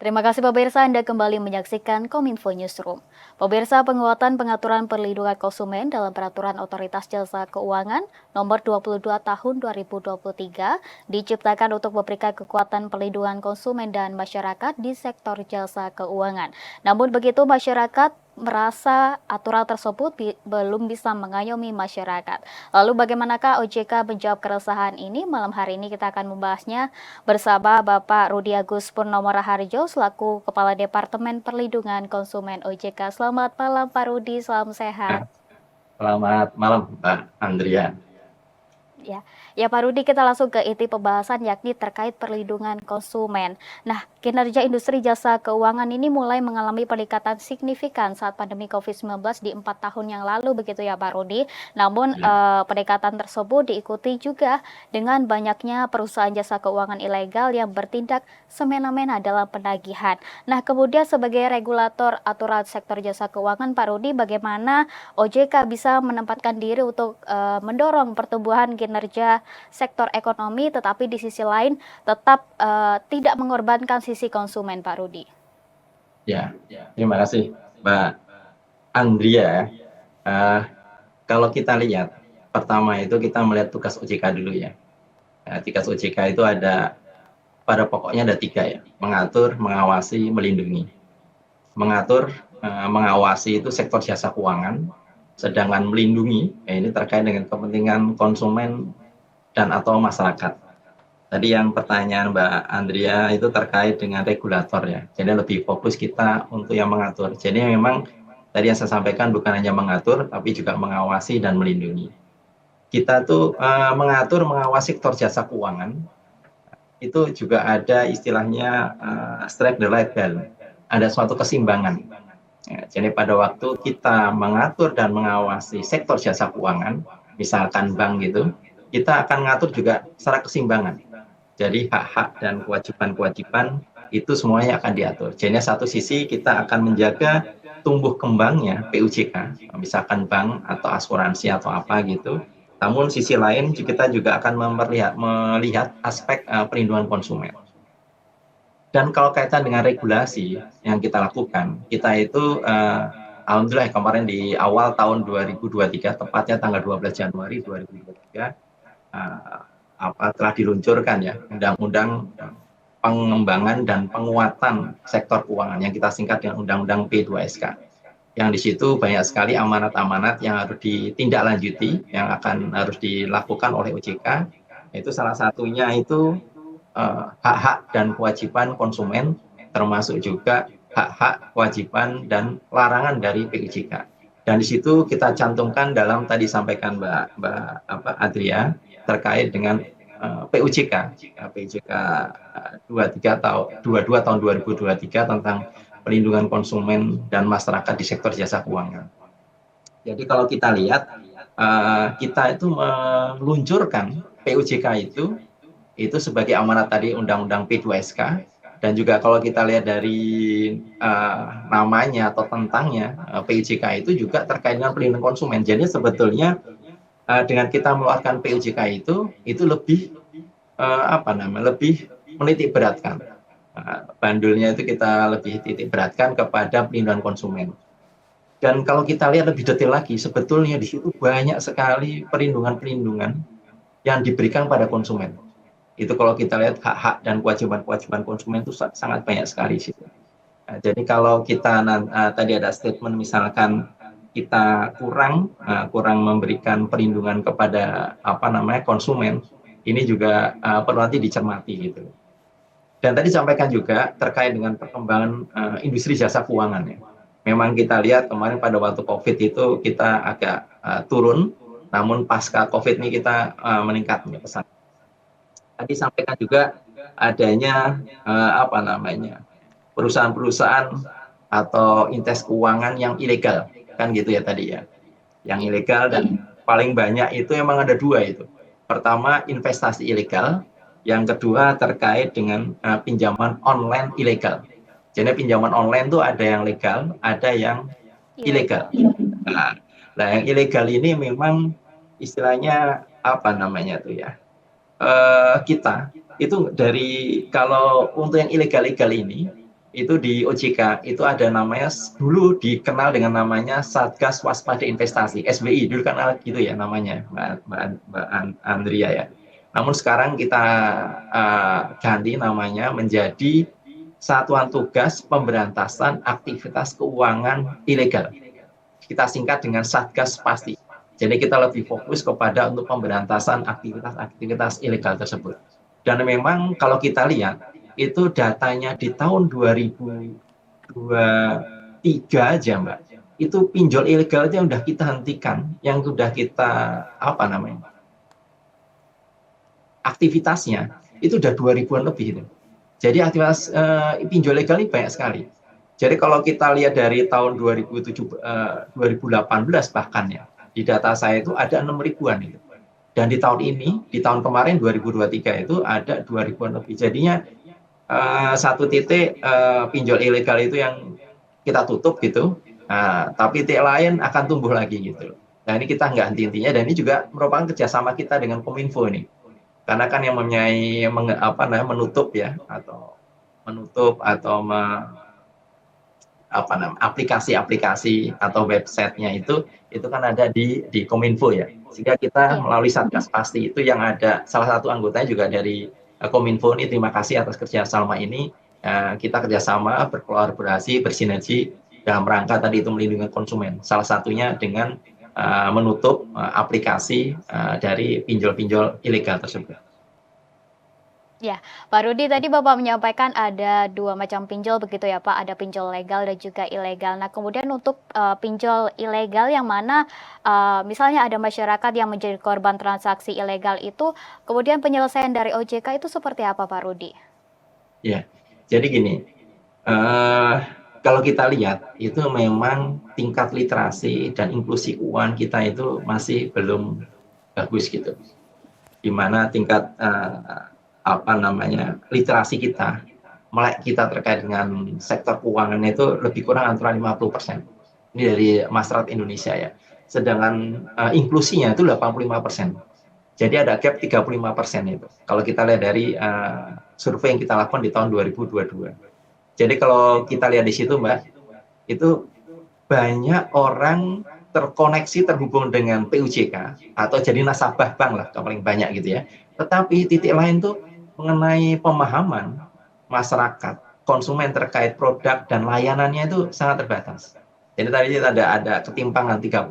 Terima kasih pemirsa, Anda kembali menyaksikan Kominfo Newsroom. Pemirsa, penguatan pengaturan perlindungan konsumen dalam Peraturan Otoritas Jasa Keuangan Nomor 22 Tahun 2023 diciptakan untuk memberikan kekuatan perlindungan konsumen dan masyarakat di sektor jasa keuangan. Namun begitu, masyarakat merasa aturan tersebut belum bisa mengayomi masyarakat. Lalu bagaimanakah OJK menjawab keresahan ini? Malam hari ini kita akan membahasnya bersama Bapak Rudi Agus Purnomo Raharjo selaku Kepala Departemen Perlindungan Konsumen OJK. Selamat malam Pak Rudi, salam sehat. Selamat malam, Mbak Andrea. Ya Pak Rudi, kita langsung ke inti pembahasan yakni terkait perlindungan konsumen. Nah, kinerja industri jasa keuangan ini mulai mengalami peningkatan signifikan saat pandemi COVID-19 di 4 tahun yang lalu begitu ya Pak Rudi. Namun peningkatan tersebut diikuti juga dengan banyaknya perusahaan jasa keuangan ilegal yang bertindak semena-mena dalam penagihan. Nah, kemudian sebagai regulator aturan sektor jasa keuangan, Pak Rudi, bagaimana OJK bisa menempatkan diri untuk mendorong pertumbuhan kinerja sektor ekonomi, tetapi di sisi lain tetap tidak mengorbankan sisi konsumen, Pak Rudi? Ya, terima kasih, Mbak Andrea. Kalau kita lihat, pertama itu kita melihat tugas OJK dulu ya. Tugas OJK itu pada pokoknya ada 3 ya, mengatur, mengawasi, melindungi. Mengatur, mengawasi itu sektor jasa keuangan, sedangkan melindungi, ini terkait dengan kepentingan konsumen dan atau masyarakat. Tadi yang pertanyaan Mbak Andrea itu terkait dengan regulator ya. Jadi lebih fokus kita untuk yang mengatur. Jadi memang tadi yang saya sampaikan bukan hanya mengatur, tapi juga mengawasi dan melindungi. Kita tuh mengatur, mengawasi sektor jasa keuangan, itu juga ada istilahnya strike the right balance. Ada suatu keseimbangan. Ya, jadi pada waktu kita mengatur dan mengawasi sektor jasa keuangan, misalkan bank gitu, kita akan mengatur juga secara keseimbangan. Jadi hak-hak dan kewajiban-kewajiban itu semuanya akan diatur. Jadi satu sisi kita akan menjaga tumbuh kembangnya PUJK, misalkan bank atau asuransi atau apa gitu. Namun sisi lain kita juga akan melihat aspek perlindungan konsumen. Dan kalau kaitan dengan regulasi yang kita lakukan, kita itu alhamdulillah kemarin di awal tahun 2023, tepatnya tanggal 12 Januari 2023, telah diluncurkan ya Undang-Undang Pengembangan dan Penguatan Sektor Keuangan yang kita singkat dengan Undang-Undang P2SK. Yang di situ banyak sekali amanat-amanat yang harus ditindaklanjuti, yang harus dilakukan oleh OJK. Itu salah satunya itu hak-hak dan kewajiban konsumen, termasuk juga hak-hak, kewajiban dan larangan dari PUJK. Dan di situ kita cantumkan dalam tadi sampaikan Mbak Adria terkait dengan PUJK 22 tahun 2023 tentang perlindungan konsumen dan masyarakat di sektor jasa keuangan. Jadi kalau kita lihat, kita itu meluncurkan PUJK itu sebagai amanat tadi Undang-Undang P2SK. Dan juga kalau kita lihat dari namanya atau tentangnya, PUJK itu juga terkait dengan perlindungan konsumen. Jadi sebetulnya dengan kita mengeluarkan PUJK itu lebih lebih menitik beratkan. Bandulnya itu kita lebih titik beratkan kepada perlindungan konsumen. Dan kalau kita lihat lebih detail lagi, sebetulnya di situ banyak sekali perlindungan-perlindungan yang diberikan pada konsumen. Itu kalau kita lihat hak-hak dan kewajiban-kewajiban konsumen itu sangat banyak sekali sih. Jadi kalau kita tadi ada statement misalkan kita kurang memberikan perlindungan kepada konsumen, ini juga perlu nanti dicermati gitu. Dan tadi sampaikan juga terkait dengan perkembangan industri jasa keuangan ya. Memang kita lihat kemarin pada waktu COVID itu kita agak turun, namun pasca COVID ini kita meningkat pesat. Tadi sampaikan juga adanya perusahaan-perusahaan atau entitas keuangan yang ilegal, kan gitu ya tadi ya. Yang ilegal dan paling banyak itu memang ada 2 itu. Pertama investasi ilegal, yang kedua terkait dengan pinjaman online ilegal. Jadi pinjaman online itu ada yang legal, ada yang ilegal. Nah, yang ilegal ini memang istilahnya kita itu dari kalau untuk yang ilegal-ilegal ini itu di OJK itu ada namanya, dulu dikenal dengan namanya Satgas Waspada Investasi SBI, dulu kan gitu ya namanya, Mbak Andrea ya. Namun sekarang kita ganti namanya menjadi Satuan Tugas Pemberantasan Aktivitas Keuangan Ilegal. Kita singkat dengan Satgas Pasti. Jadi kita lebih fokus kepada untuk pemberantasan aktivitas-aktivitas ilegal tersebut. Dan memang kalau kita lihat itu datanya di tahun 2023 aja Mbak, itu pinjol ilegal yang sudah kita hentikan, yang sudah kita aktivitasnya itu udah 2000-an lebih itu. Jadi aktivitas pinjol legal ini banyak sekali. Jadi kalau kita lihat dari tahun 2018 bahkan ya, di data saya itu ada 6 ribuan itu. Dan di tahun ini, di tahun kemarin 2023 itu ada 2 ribuan lebih. Jadinya satu titik pinjol ilegal itu yang kita tutup gitu, tapi titik lain akan tumbuh lagi gitu. Nah ini kita nggak henti-hentinya, dan ini juga merupakan kerjasama kita dengan Kominfo ini. Karena kan yang mempunyai menutup ya, atau menutup atau aplikasi-aplikasi atau websitenya itu kan ada di Kominfo ya, sehingga kita Iya. melalui Satgas Pasti itu yang ada salah satu anggotanya juga dari Kominfo ini. Terima kasih atas kerjasama ini. Kita kerjasama, berkolaborasi, bersinergi dalam rangka tadi itu melindungi konsumen. Salah satunya dengan menutup aplikasi dari pinjol-pinjol ilegal tersebut. Ya, Pak Rudi, tadi Bapak menyampaikan ada dua macam pinjol begitu ya Pak, ada pinjol legal dan juga ilegal. Nah kemudian untuk pinjol ilegal yang mana misalnya ada masyarakat yang menjadi korban transaksi ilegal itu, kemudian penyelesaian dari OJK itu seperti apa Pak Rudi? Ya, jadi gini, kalau kita lihat itu memang tingkat literasi dan inklusi keuangan kita itu masih belum bagus gitu, di mana tingkat literasi kita, melek kita terkait dengan sektor keuangan itu lebih kurang antara 50%. Ini dari masyarakat Indonesia ya. Sedangkan inklusinya itu 85%. Jadi ada gap 35% itu. Kalau kita lihat dari survei yang kita lakukan di tahun 2022. Jadi kalau kita lihat di situ Mbak, itu banyak orang terkoneksi, terhubung dengan PUJK atau jadi nasabah bank lah paling banyak gitu ya. Tetapi titik lain tuh mengenai pemahaman masyarakat, konsumen terkait produk dan layanannya itu sangat terbatas. Jadi tadi ada ketimpangan 35%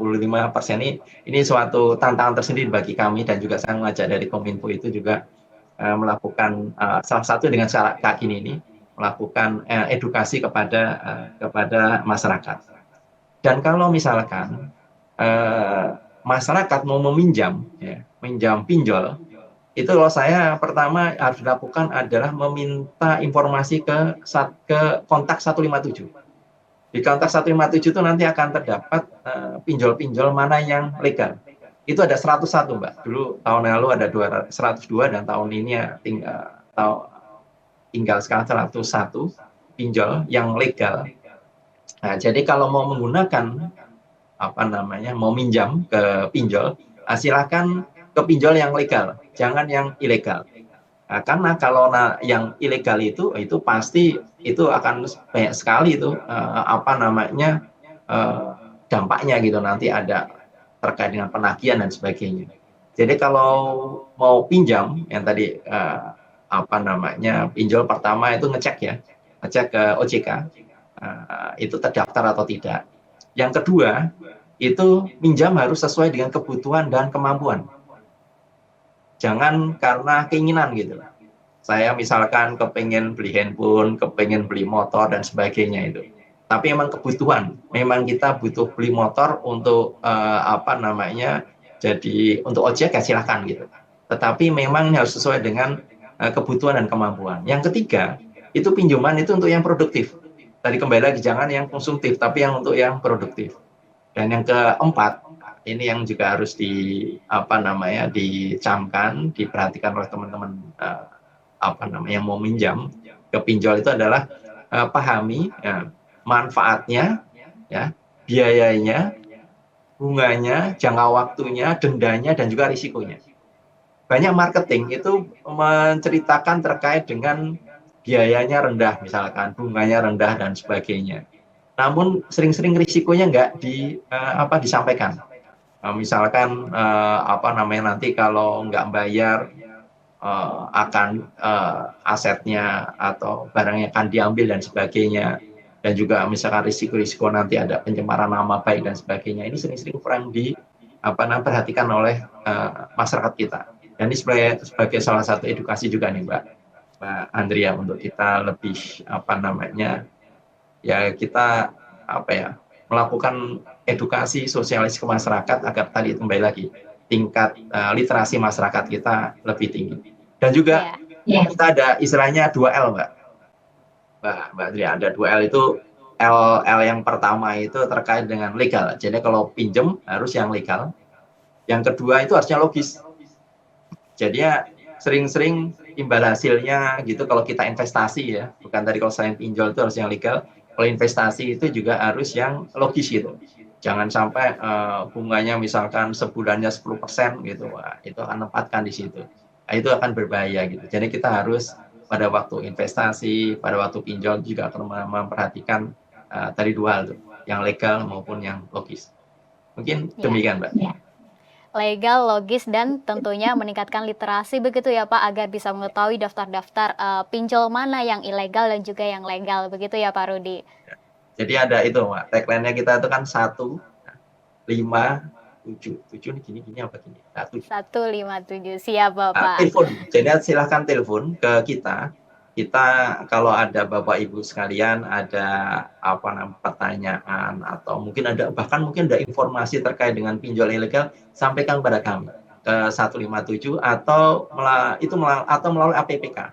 ini suatu tantangan tersendiri bagi kami, dan juga saya mengajak dari Kominfo itu juga melakukan salah satu dengan cara Kak ini melakukan edukasi kepada masyarakat. Dan kalau misalkan masyarakat mau meminjam, ya, minjam pinjol, itu kalau saya pertama harus dilakukan adalah meminta informasi ke kontak 157. Di kontak 157 itu nanti akan terdapat pinjol-pinjol mana yang legal. Itu ada 101 Mbak. Dulu tahun lalu ada 102, dan tahun ini ya tinggal sekarang 101 pinjol yang legal. Nah, jadi kalau mau menggunakan mau minjam ke pinjol, silakan ke pinjol yang legal, jangan yang ilegal. Nah, karena kalau yang ilegal itu pasti itu akan banyak sekali itu dampaknya gitu, nanti ada terkait dengan penagihan dan sebagainya. Jadi kalau mau pinjam yang tadi pinjol pertama itu ngecek ke OJK itu terdaftar atau tidak. Yang kedua itu minjam harus sesuai dengan kebutuhan dan kemampuan. Jangan karena keinginan gitu. Saya misalkan kepengen beli handphone, kepengen beli motor dan sebagainya itu. Tapi memang kebutuhan. Memang kita butuh beli motor untuk jadi untuk ojek ya silakan gitu. Tetapi memang harus sesuai dengan kebutuhan dan kemampuan. Yang ketiga, itu pinjaman itu untuk yang produktif. Tadi kembali lagi, jangan yang konsumtif, tapi yang untuk yang produktif. Dan yang keempat, ini yang juga harus dicamkan, diperhatikan oleh teman-teman yang mau minjam ke pinjol itu adalah pahami manfaatnya, ya, biayanya, bunganya, jangka waktunya, dendanya, dan juga risikonya. Banyak marketing itu menceritakan terkait dengan biayanya rendah, misalkan bunganya rendah dan sebagainya. Namun sering-sering risikonya nggak disampaikan. Misalkan apa namanya nanti kalau nggak bayar akan asetnya atau barangnya akan diambil dan sebagainya, dan juga misalkan risiko-risiko nanti ada pencemaran nama baik dan sebagainya, ini sering-sering kurang perhatikan oleh masyarakat kita. Dan ini sebagai salah satu edukasi juga nih Mbak Andrea, untuk kita lebih kita melakukan edukasi sosialis ke masyarakat agar tadi kembali lagi tingkat literasi masyarakat kita lebih tinggi. Dan juga kita ada istilahnya 2L Mbak Andrea, ada 2L itu. L yang pertama itu terkait dengan legal. Jadi kalau pinjem harus yang legal. Yang kedua itu harusnya logis. Jadi ya sering-sering imbal hasilnya gitu kalau kita investasi ya, bukan tadi kalau saya pinjol itu harus yang legal. Kalau investasi itu juga harus yang logis gitu. Jangan sampai bunganya misalkan sebulannya 10% gitu, wah, itu akan menempatkan di situ. Nah, itu akan berbahaya gitu. Jadi kita harus pada waktu investasi, pada waktu pinjol juga akan memperhatikan tadi dua hal tuh, yang legal maupun yang logis. Mungkin demikian Mbak. Legal, logis, dan tentunya meningkatkan literasi begitu ya Pak, agar bisa mengetahui daftar-daftar pinjol mana yang ilegal dan juga yang legal, begitu ya Pak Rudi. Jadi ada itu Mbak, tagline-nya kita itu kan 157 gini apa gini? 157, siap Bapak. Telepon. Jadi silahkan telepon ke kita. Kita kalau ada Bapak Ibu sekalian ada pertanyaan atau mungkin ada informasi terkait dengan pinjol ilegal, sampaikan kepada kami ke 157 atau melalui APPK,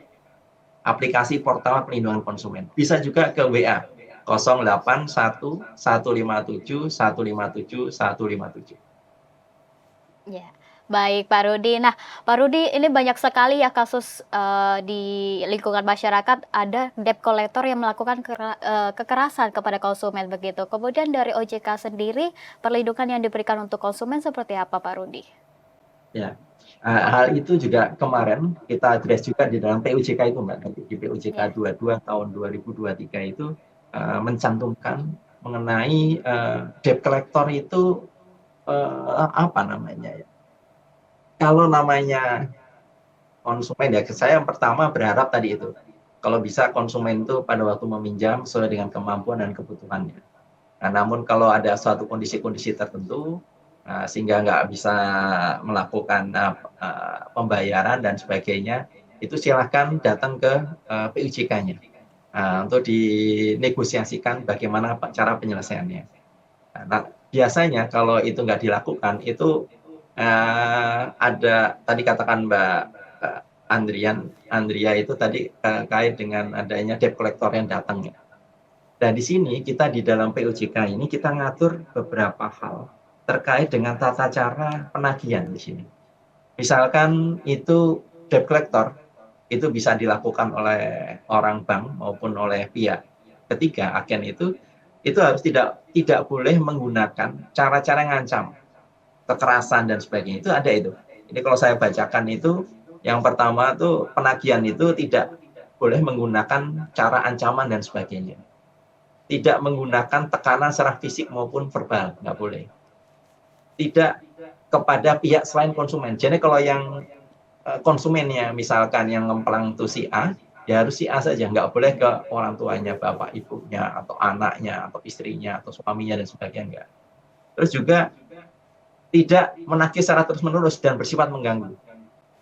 aplikasi portal pelindungan konsumen. Bisa juga ke WA 081 157 157 157. Ya. Baik Pak Rudi. Nah Pak Rudi, ini banyak sekali ya kasus di lingkungan masyarakat, ada debt collector yang melakukan kekerasan kepada konsumen begitu. Kemudian dari OJK sendiri, perlindungan yang diberikan untuk konsumen seperti apa Pak Rudi? Ya, hal itu juga kemarin kita address juga di dalam PUJK itu Mbak. Di PUJK 22 tahun 2023 itu mencantumkan mengenai debt collector itu kalau namanya konsumen ya, saya yang pertama berharap tadi itu, kalau bisa konsumen itu pada waktu meminjam sesuai dengan kemampuan dan kebutuhannya. Nah, namun kalau ada suatu kondisi-kondisi tertentu sehingga nggak bisa melakukan pembayaran dan sebagainya, itu silahkan datang ke PUJK-nya untuk dinegosiasikan bagaimana cara penyelesaiannya. Nah, biasanya kalau itu nggak dilakukan, itu ada tadi katakan Mbak Andrea itu tadi terkait dengan adanya debt collector yang datang ya. Dan di sini kita di dalam PUJK ini kita ngatur beberapa hal terkait dengan tata cara penagihan di sini. Misalkan itu debt collector itu bisa dilakukan oleh orang bank maupun oleh pihak ketiga, agen itu harus tidak boleh menggunakan cara-cara yang ngancam, kekerasan dan sebagainya. Itu ada itu. Ini kalau saya bacakan itu, yang pertama tuh penagihan itu tidak boleh menggunakan cara ancaman dan sebagainya. Tidak menggunakan tekanan secara fisik maupun verbal, nggak boleh. Tidak kepada pihak selain konsumen. Jadi kalau yang konsumennya misalkan yang ngemplang itu si A, ya harus si A saja, nggak boleh ke orang tuanya, bapak ibunya, atau anaknya, atau istrinya, atau suaminya dan sebagainya, enggak. Terus juga tidak menagih secara terus-menerus dan bersifat mengganggu.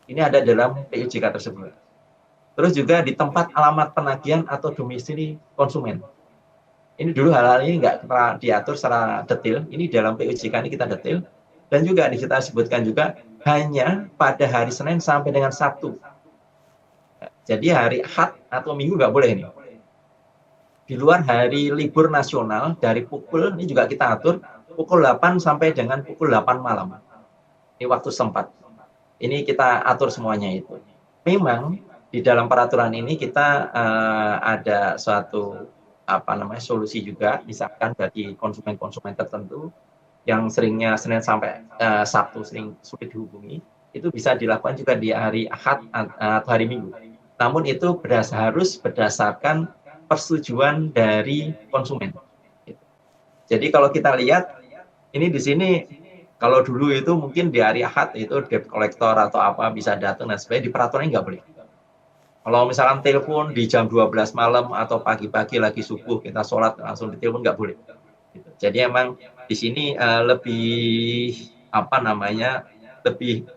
Ini ada dalam PUJK tersebut. Terus juga di tempat alamat penagihan atau domisili konsumen. Ini dulu hal-hal ini nggak pernah diatur secara detail. Ini dalam PUJK ini kita detail. Dan juga kita sebutkan juga hanya pada hari Senin sampai dengan Sabtu. Jadi hari Ahad atau Minggu nggak boleh ini. Di luar hari libur nasional dari pukul, ini juga kita atur, pukul 8 sampai dengan pukul 8 malam. Ini waktu sempat. Ini kita atur semuanya itu. Memang di dalam peraturan ini kita ada suatu solusi juga, misalkan bagi konsumen-konsumen tertentu yang seringnya Senin sampai Sabtu sering sulit dihubungi, itu bisa dilakukan juga di hari Ahad atau hari Minggu. namun itu harus berdasarkan persetujuan dari konsumen. Jadi kalau kita lihat ini di sini, kalau dulu itu mungkin di hari Ahad itu debt collector atau apa bisa datang dan sebagainya, di peraturannya nggak boleh. Kalau misalkan telepon di jam 12 malam atau pagi-pagi lagi subuh kita sholat langsung ditelepon nggak boleh. Gitu. Jadi emang di sini lebih apa namanya lebih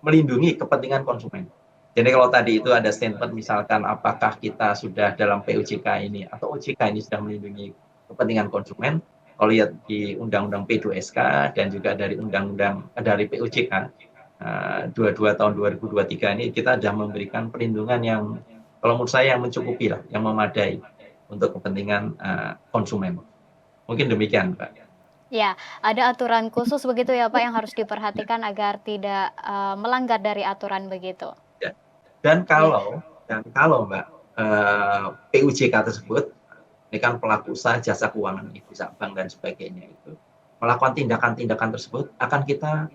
melindungi kepentingan konsumen. Jadi kalau tadi itu ada statement misalkan apakah kita sudah dalam PUJK ini atau OJK ini sudah melindungi kepentingan konsumen, kalau lihat di Undang-Undang P2SK dan juga dari Undang-Undang dari PUJK 22 tahun 2023 ini kita sudah memberikan perlindungan yang kalau menurut saya yang mencukupi lah, yang memadai untuk kepentingan konsumen. Mungkin demikian, Pak. Ya, ada aturan khusus begitu ya Pak yang harus diperhatikan agar tidak melanggar dari aturan begitu. Ya. Dan Ya, kalau Mbak PUJK tersebut ini kan pelaku usaha jasa keuangan, bisa bank dan sebagainya itu melakukan tindakan-tindakan tersebut akan kita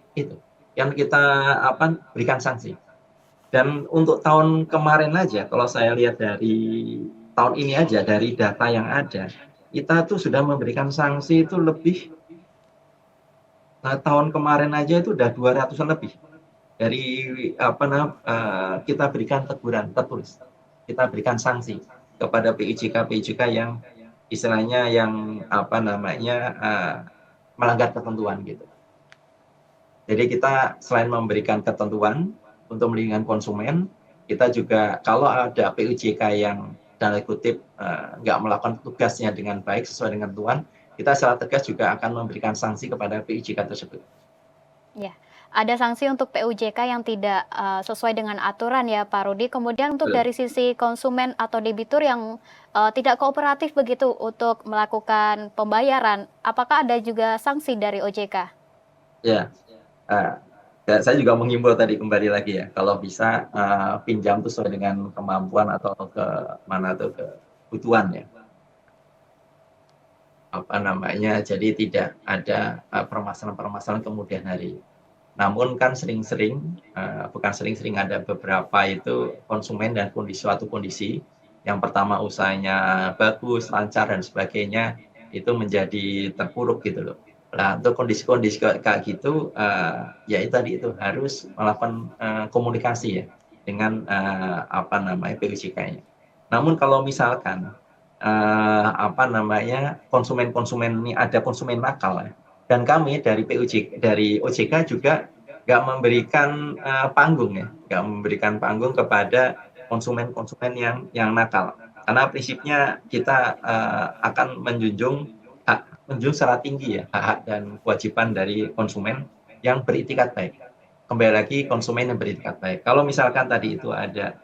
berikan sanksi. Dan untuk tahun kemarin aja, kalau saya lihat dari tahun ini aja dari data yang ada, kita tuh sudah memberikan sanksi itu lebih tahun kemarin aja itu udah 200-an lebih dari kita berikan teguran tertulis, kita berikan sanksi kepada PIJK yang istilahnya yang melanggar ketentuan gitu. Jadi kita selain memberikan ketentuan untuk melindungi konsumen, kita juga kalau ada PUJK yang tanda kutip nggak melakukan tugasnya dengan baik sesuai dengan ketentuan, kita secara tegas juga akan memberikan sanksi kepada PUJK tersebut. ya. Ada sanksi untuk PUJK yang tidak sesuai dengan aturan ya Pak Rudi. Kemudian untuk dari sisi konsumen atau debitur yang tidak kooperatif begitu untuk melakukan pembayaran, apakah ada juga sanksi dari OJK? Ya, saya juga menghimbau tadi kembali lagi ya, kalau bisa pinjam tuh sesuai dengan kemampuan atau kebutuhan ya. Jadi tidak ada permasalahan-permasalahan kemudian hari. Namun kan bukan sering-sering ada beberapa itu konsumen dan suatu kondisi yang pertama usahanya bagus, lancar dan sebagainya itu menjadi terpuruk gitu loh. Nah, untuk kondisi-kondisi kayak gitu ya itu harus melakukan komunikasi ya dengan PUJK-nya. Namun kalau misalkan konsumen-konsumen ini ada konsumen nakal ya. Dan kami dari OJK juga nggak memberikan nggak memberikan panggung kepada konsumen-konsumen yang nakal. Karena prinsipnya kita akan menjunjung secara tinggi ya hak dan kewajiban dari konsumen yang beritikat baik. Kembali lagi konsumen yang beritikat baik. Kalau misalkan tadi itu ada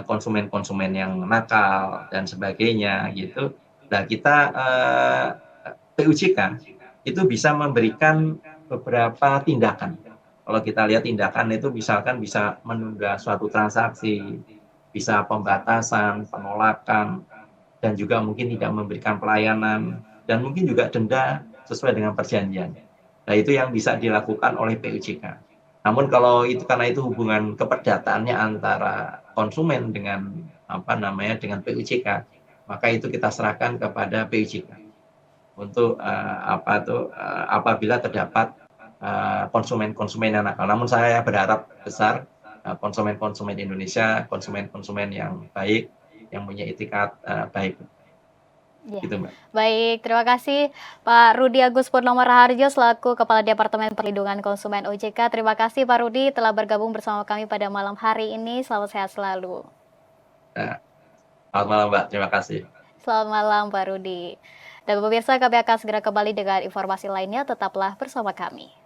konsumen-konsumen yang nakal dan sebagainya gitu. Nah, kita PUJK itu bisa memberikan beberapa tindakan. Kalau kita lihat tindakan itu misalkan bisa menunda suatu transaksi, bisa pembatasan, penolakan, dan juga mungkin tidak memberikan pelayanan, dan mungkin juga denda sesuai dengan perjanjian. Nah, itu yang bisa dilakukan oleh PUJK. Namun kalau itu karena itu hubungan keperdataannya antara konsumen dengan dengan PUJK, maka itu kita serahkan kepada PUJK untuk apabila terdapat konsumen-konsumen yang nakal. Namun saya berharap besar konsumen-konsumen Indonesia, konsumen-konsumen yang baik, yang punya etikat baik. Ya. Gitu, Mbak. Baik, terima kasih Pak Rudi Agus Purnomo Raharjo selaku Kepala Departemen Perlindungan Konsumen OJK. Terima kasih Pak Rudi telah bergabung bersama kami pada malam hari ini. Selamat sehat selalu. Selamat malam, Mbak. Terima kasih. Selamat malam Pak Rudi. Dan pemirsa, kami akan segera kembali dengan informasi lainnya. Tetaplah bersama kami.